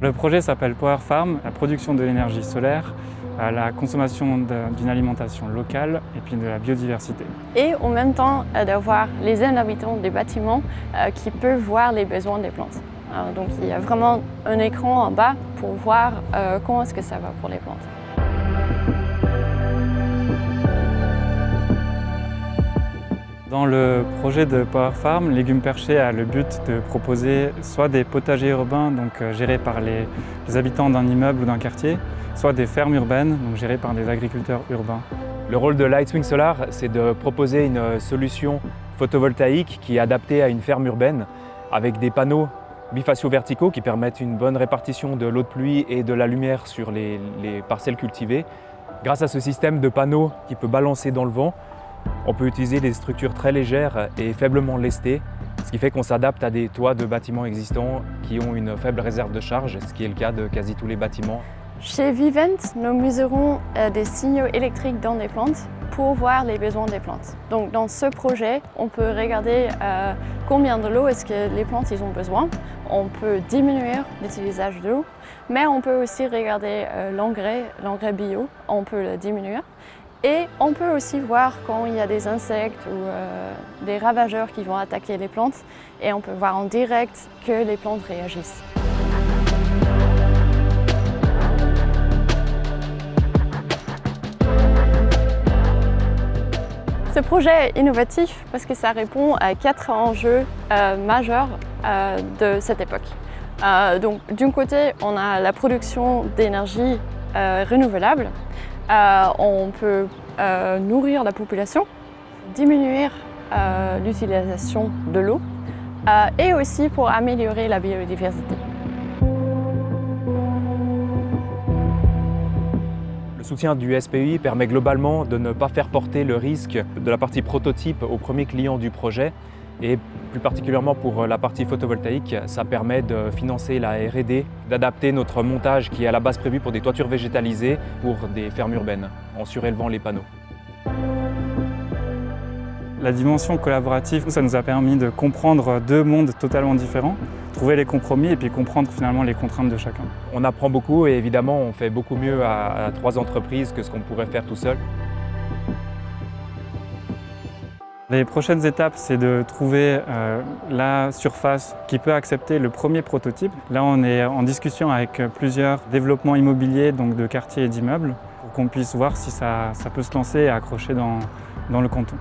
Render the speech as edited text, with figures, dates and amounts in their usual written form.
Le projet s'appelle Power Farm, la production de l'énergie solaire, la consommation d'une alimentation locale et puis de la biodiversité. Et en même temps d'avoir les habitants des bâtiments qui peuvent voir les besoins des plantes. Donc il y a vraiment un écran en bas pour voir comment est-ce que ça va pour les plantes. Dans le projet de Power Farm, Légumes Perchés a le but de proposer soit des potagers urbains donc gérés par les habitants d'un immeuble ou d'un quartier, soit des fermes urbaines donc gérées par des agriculteurs urbains. Le rôle de Lightswing Solar, c'est de proposer une solution photovoltaïque qui est adaptée à une ferme urbaine avec des panneaux bifaciaux verticaux qui permettent une bonne répartition de l'eau de pluie et de la lumière sur les parcelles cultivées. Grâce à ce système de panneaux qui peut balancer dans le vent, on peut utiliser des structures très légères et faiblement lestées, ce qui fait qu'on s'adapte à des toits de bâtiments existants qui ont une faible réserve de charge, ce qui est le cas de quasi tous les bâtiments. Chez Vivent, nous mesurons des signaux électriques dans les plantes pour voir les besoins des plantes. Donc dans ce projet, on peut regarder combien de l'eau est-ce que les plantes ont besoin. On peut diminuer l'utilisation d'eau, mais on peut aussi regarder l'engrais bio, on peut le diminuer. Et on peut aussi voir quand il y a des insectes ou des ravageurs qui vont attaquer les plantes et on peut voir en direct que les plantes réagissent. Ce projet est innovatif parce que ça répond à 4 enjeux majeurs de cette époque. Donc d'un côté, on a la production d'énergie renouvelable. On peut nourrir la population, diminuer l'utilisation de l'eau et aussi pour améliorer la biodiversité. Le soutien du SPI permet globalement de ne pas faire porter le risque de la partie prototype au premier client du projet et plus particulièrement pour la partie photovoltaïque, ça permet de financer la R&D, d'adapter notre montage qui est à la base prévu pour des toitures végétalisées pour des fermes urbaines en surélevant les panneaux. La dimension collaborative, ça nous a permis de comprendre deux mondes totalement différents, trouver les compromis et puis comprendre finalement les contraintes de chacun. On apprend beaucoup et évidemment on fait beaucoup mieux à 3 entreprises que ce qu'on pourrait faire tout seul. Les prochaines étapes, c'est de trouver la surface qui peut accepter le premier prototype. Là, on est en discussion avec plusieurs développements immobiliers, donc de quartiers et d'immeubles, pour qu'on puisse voir si ça peut se lancer et accrocher dans le canton.